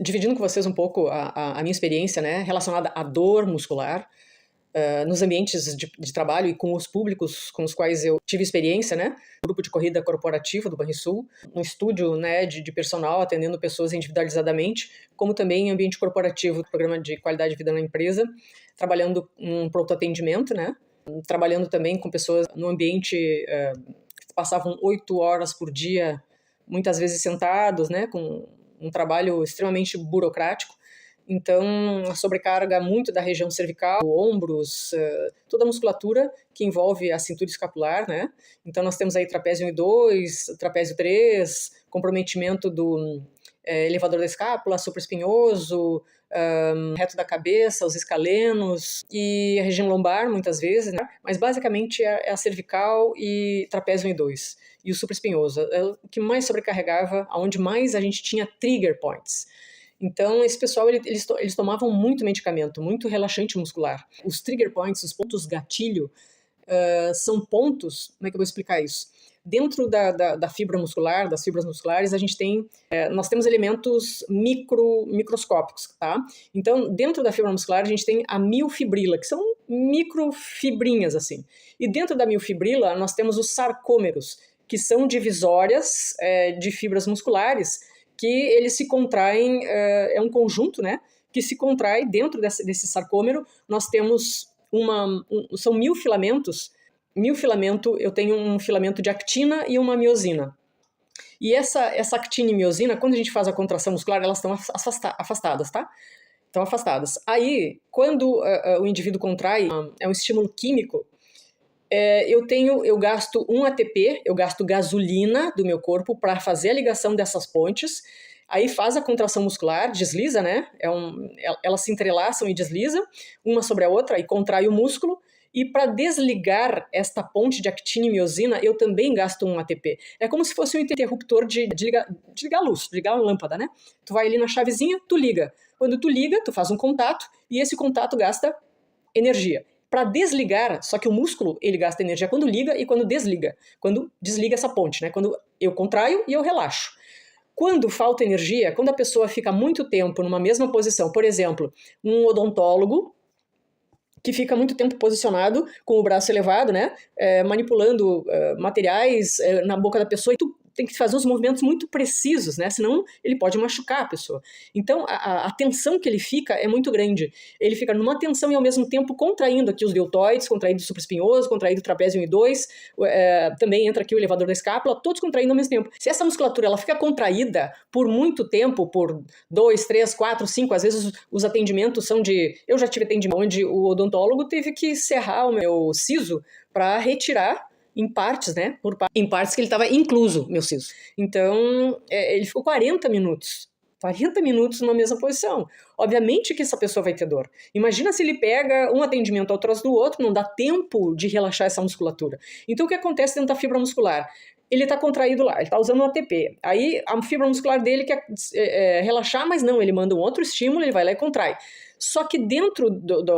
dividindo com vocês um pouco a minha experiência, né, relacionada à dor muscular, nos ambientes de trabalho e com os públicos com os quais eu tive experiência, né? Grupo de corrida corporativa do Banrisul, um estúdio, né, de personal atendendo pessoas individualizadamente, como também em ambiente corporativo, programa de qualidade de vida na empresa, trabalhando um pronto atendimento, né? Trabalhando também com pessoas no ambiente que passavam 8 horas por dia, muitas vezes sentados, né, com um trabalho extremamente burocrático. Então, a sobrecarga muito da região cervical, ombros, toda a musculatura que envolve a cintura escapular, né? Então, nós temos aí trapézio 1 e 2, trapézio 3, comprometimento do elevador da escápula, supraespinhoso, reto da cabeça, os escalenos e a região lombar, muitas vezes, né? Mas basicamente é a cervical e trapézio 1 e 2. E o supraespinhoso, é o que mais sobrecarregava, onde mais a gente tinha trigger points. Então, esse pessoal, eles tomavam muito medicamento, muito relaxante muscular. Os trigger points, os pontos gatilho, são pontos, como é que eu vou explicar isso? Dentro da fibra muscular, das fibras musculares, nós temos elementos microscópicos, tá? Então, dentro da fibra muscular, a gente tem a miofibrila, que são microfibrinhas, assim. E dentro da miofibrila, nós temos os sarcômeros, que são divisórias de fibras musculares, que eles se contraem, é um conjunto, né, que se contrai dentro desse sarcômero. Nós temos são 1000 filamentos. 1000 filamento, eu tenho um filamento de actina e uma miosina. E essa actina e miosina, quando a gente faz a contração muscular, elas estão afastadas, tá? Estão afastadas. Aí, quando o indivíduo contrai, é um estímulo químico, eu gasto 1 ATP, eu gasto gasolina do meu corpo para fazer a ligação dessas pontes, aí faz a contração muscular, desliza, né? Elas se entrelaçam e deslizam, uma sobre a outra, e contrai o músculo, e para desligar esta ponte de actina e miosina, eu também gasto 1 ATP. É como se fosse um interruptor de ligar a luz, de ligar a lâmpada, né? Tu vai ali na chavezinha, tu liga. Quando tu liga, tu faz um contato, e esse contato gasta energia. Para desligar, só que o músculo, ele gasta energia quando liga e quando desliga. Quando desliga essa ponte, né? Quando eu contraio e eu relaxo. Quando falta energia, quando a pessoa fica muito tempo numa mesma posição, por exemplo, um odontólogo que fica muito tempo posicionado com o braço elevado, né? Manipulando materiais na boca da pessoa, e tu tem que fazer uns movimentos muito precisos, né? Senão ele pode machucar a pessoa. Então, a tensão que ele fica é muito grande. Ele fica numa tensão e, ao mesmo tempo, contraindo aqui os deltoides, contraindo o supraespinhoso, contraindo o trapézio 1 e 2, também entra aqui o elevador da escápula, todos contraindo ao mesmo tempo. Se essa musculatura ela fica contraída por muito tempo, por 2, 3, 4, 5, às vezes os atendimentos são de... Eu já tive atendimento onde o odontólogo teve que serrar o meu siso para retirar em partes, né? Em partes que ele estava incluso, meu siso. Então, ele ficou 40 minutos. 40 minutos numa mesma posição. Obviamente que essa pessoa vai ter dor. Imagina se ele pega um atendimento atrás do outro, não dá tempo de relaxar essa musculatura. Então, o que acontece dentro da fibra muscular? Ele está contraído lá, ele está usando um ATP. Aí, a fibra muscular dele quer relaxar, mas não, ele manda um outro estímulo, ele vai lá e contrai. Só que dentro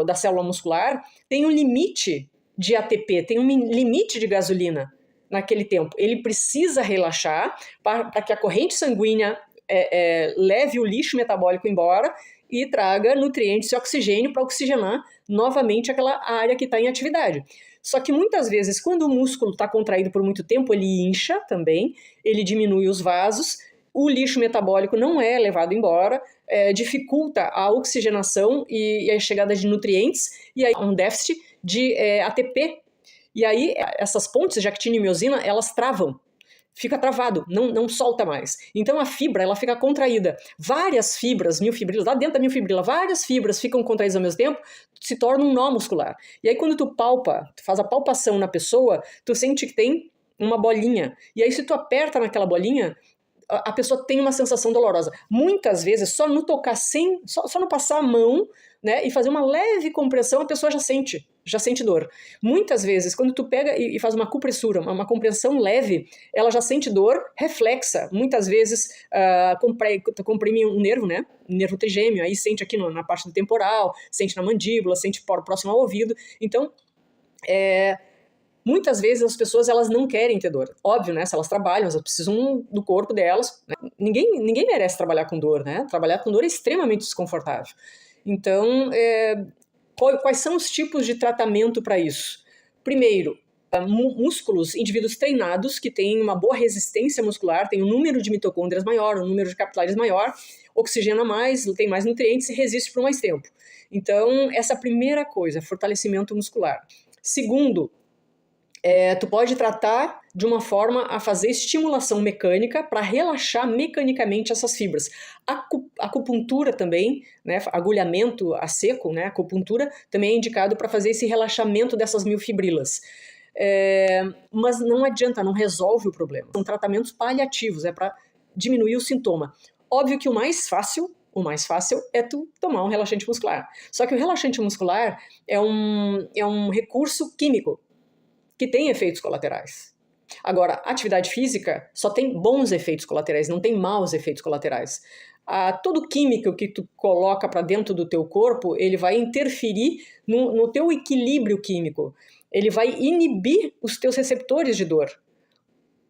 da célula muscular tem um limite de ATP, tem um limite de gasolina naquele tempo. Ele precisa relaxar para que a corrente sanguínea leve o lixo metabólico embora e traga nutrientes e oxigênio para oxigenar novamente aquela área que está em atividade. Só que muitas vezes, quando o músculo está contraído por muito tempo, ele incha também, ele diminui os vasos, o lixo metabólico não é levado embora, dificulta a oxigenação e a chegada de nutrientes, e aí um déficit de ATP. E aí essas pontes de actina e miosina, elas travam. Fica travado, não solta mais. Então a fibra, ela fica contraída. Várias fibras, miofibrilas, lá dentro da miofibrila, várias fibras ficam contraídas ao mesmo tempo, se torna um nó muscular. E aí quando tu faz a palpação na pessoa, tu sente que tem uma bolinha. E aí se tu aperta naquela bolinha, a pessoa tem uma sensação dolorosa. Muitas vezes, só no tocar só no passar a mão, né, e fazer uma leve compressão, a pessoa já sente dor. Muitas vezes, quando tu pega e faz uma compressura, uma compressão leve, ela já sente dor reflexa. Muitas vezes, tu comprime um nervo, né, um nervo trigêmeo, aí sente aqui na parte do temporal, sente na mandíbula, sente próximo ao ouvido. Então, Muitas vezes as pessoas elas não querem ter dor. Óbvio, né? Se elas trabalham, elas precisam do corpo delas. Né? Ninguém merece trabalhar com dor, né? Trabalhar com dor é extremamente desconfortável. Então, quais são os tipos de tratamento para isso? Primeiro, músculos, indivíduos treinados que têm uma boa resistência muscular, têm um número de mitocôndrias maior, um número de capilares maior, oxigena mais, tem mais nutrientes e resiste por mais tempo. Então, essa é a primeira coisa, fortalecimento muscular. Segundo, tu pode tratar de uma forma a fazer estimulação mecânica para relaxar mecanicamente essas fibras. Acupuntura também, né, agulhamento a seco, né, acupuntura também é indicado para fazer esse relaxamento dessas miofibrilas. Mas não adianta, não resolve o problema. São tratamentos paliativos, para diminuir o sintoma. Óbvio que o mais fácil é tu tomar um relaxante muscular. Só que o relaxante muscular é um recurso químico que tem efeitos colaterais. Agora, atividade física só tem bons efeitos colaterais, não tem maus efeitos colaterais. Todo químico que tu coloca para dentro do teu corpo, ele vai interferir no teu equilíbrio químico. Ele vai inibir os teus receptores de dor.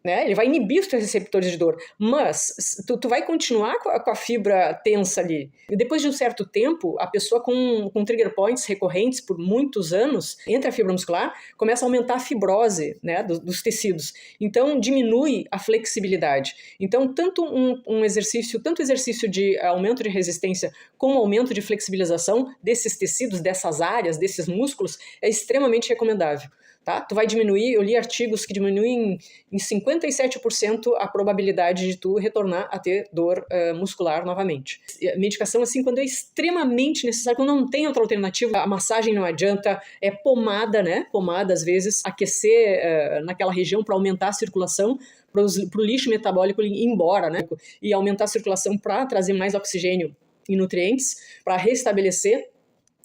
Né? Ele vai inibir os teus receptores de dor, mas tu vai continuar com a fibra tensa ali. E depois de um certo tempo, a pessoa com trigger points recorrentes por muitos anos, entre a fibra muscular, começa a aumentar a fibrose, né, dos tecidos. Então, diminui a flexibilidade. Então, tanto exercício de aumento de resistência como aumento de flexibilização desses tecidos, dessas áreas, desses músculos, é extremamente recomendável. Tá? Tu vai diminuir, eu li artigos que diminuem em 57% a probabilidade de tu retornar a ter dor muscular novamente. Medicação, assim, quando é extremamente necessário, quando não tem outra alternativa, a massagem não adianta, pomada, né? Pomada, às vezes, aquecer naquela região para aumentar a circulação, para o lixo metabólico ir embora, né? E aumentar a circulação para trazer mais oxigênio e nutrientes, para restabelecer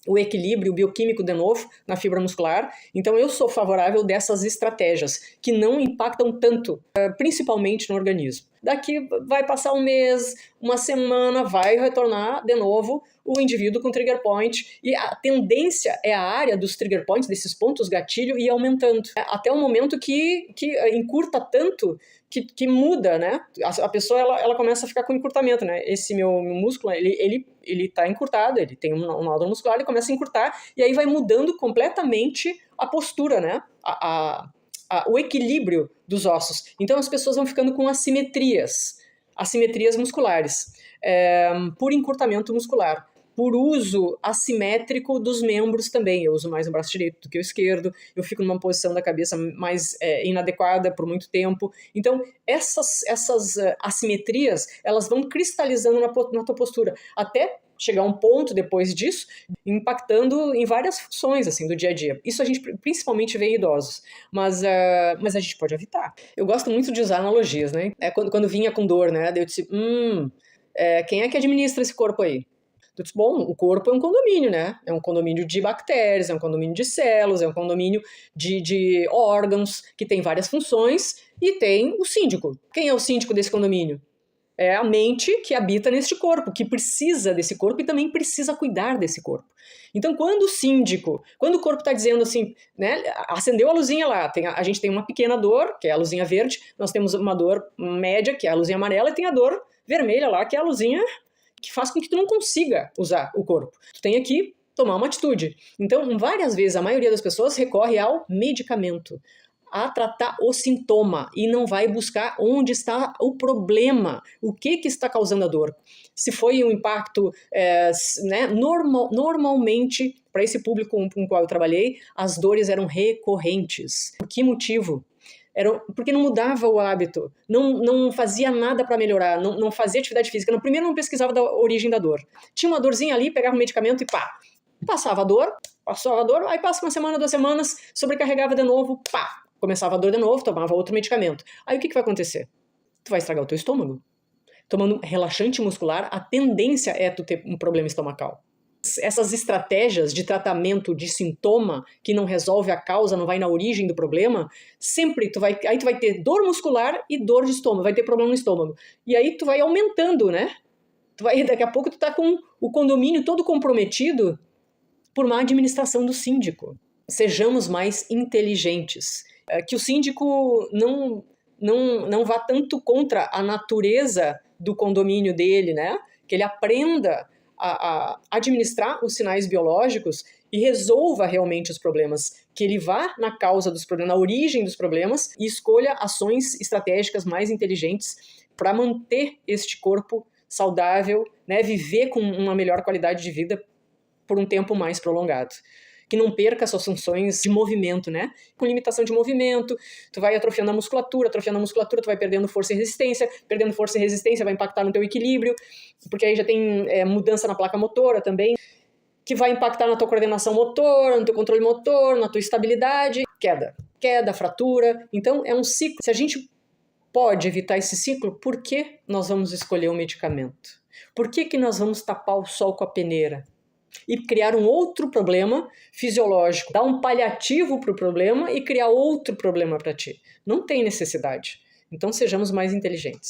o equilíbrio bioquímico de novo na fibra muscular. Então eu sou favorável dessas estratégias que não impactam tanto, principalmente no organismo. Daqui vai passar um mês, uma semana, vai retornar de novo o indivíduo com trigger point, e a tendência é a área dos trigger points, desses pontos gatilho, ir aumentando, até um momento que encurta tanto que muda, né? A pessoa ela começa a ficar com encurtamento, né? Esse meu músculo, ele tá encurtado, ele tem um nódulo muscular, ele começa a encurtar, e aí vai mudando completamente a postura, né? O equilíbrio dos ossos. Então as pessoas vão ficando com assimetrias musculares, por encurtamento muscular, por uso assimétrico dos membros também. Eu uso mais o braço direito do que o esquerdo, eu fico numa posição da cabeça mais inadequada por muito tempo. Então, essas assimetrias, elas vão cristalizando na tua postura, até chegar a um ponto depois disso, impactando em várias funções assim, do dia a dia. Isso a gente principalmente vê em idosos, mas a gente pode evitar. Eu gosto muito de usar analogias, né? Quando vinha com dor, né? Daí eu disse, quem é que administra esse corpo aí? Eu disse, bom, o corpo é um condomínio, né? É um condomínio de bactérias, é um condomínio de células, é um condomínio de órgãos, que tem várias funções, e tem o síndico. Quem é o síndico desse condomínio? É a mente que habita neste corpo, que precisa desse corpo e também precisa cuidar desse corpo. Então, quando o corpo está dizendo assim, né, acendeu a luzinha lá, a gente tem uma pequena dor, que é a luzinha verde, nós temos uma dor média, que é a luzinha amarela, e tem a dor vermelha lá, que é a luzinha que faz com que tu não consiga usar o corpo. Tu tem que tomar uma atitude. Então, várias vezes, a maioria das pessoas recorre ao medicamento, a tratar o sintoma, e não vai buscar onde está o problema, o que está causando a dor. Se foi um impacto, né, normalmente, para esse público com o qual eu trabalhei, as dores eram recorrentes. Por que motivo? Porque não mudava o hábito, não fazia nada para melhorar, não fazia atividade física. No primeiro não pesquisava da origem da dor. Tinha uma dorzinha ali, pegava um medicamento e pá, passava a dor, aí passa uma semana, 2 semanas, sobrecarregava de novo, pá, começava a dor de novo, tomava outro medicamento. Aí o que vai acontecer? Tu vai estragar o teu estômago. Tomando relaxante muscular, a tendência é tu ter um problema estomacal. Essas estratégias de tratamento de sintoma que não resolve a causa, não vai na origem do problema, sempre tu vai ter dor muscular e dor de estômago, vai ter problema no estômago. E aí tu vai aumentando, né? Daqui a pouco tu tá com o condomínio todo comprometido por má administração do síndico. Sejamos mais inteligentes Que o síndico não vá tanto contra a natureza do condomínio dele, né? Que ele aprenda a administrar os sinais biológicos e resolva realmente os problemas, que ele vá na causa dos problemas, na origem dos problemas e escolha ações estratégicas mais inteligentes para manter este corpo saudável, né? Viver com uma melhor qualidade de vida por um tempo mais prolongado. Que não perca suas funções de movimento, né? Com limitação de movimento, tu vai atrofiando a musculatura, tu vai perdendo força e resistência vai impactar no teu equilíbrio, porque aí já tem mudança na placa motora também, que vai impactar na tua coordenação motora, no teu controle motor, na tua estabilidade, queda, fratura. Então é um ciclo. Se a gente pode evitar esse ciclo, por que nós vamos escolher um medicamento? Por que nós vamos tapar o sol com a peneira? E criar um outro problema fisiológico, dar um paliativo para o problema e criar outro problema para ti. Não tem necessidade. Então sejamos mais inteligentes.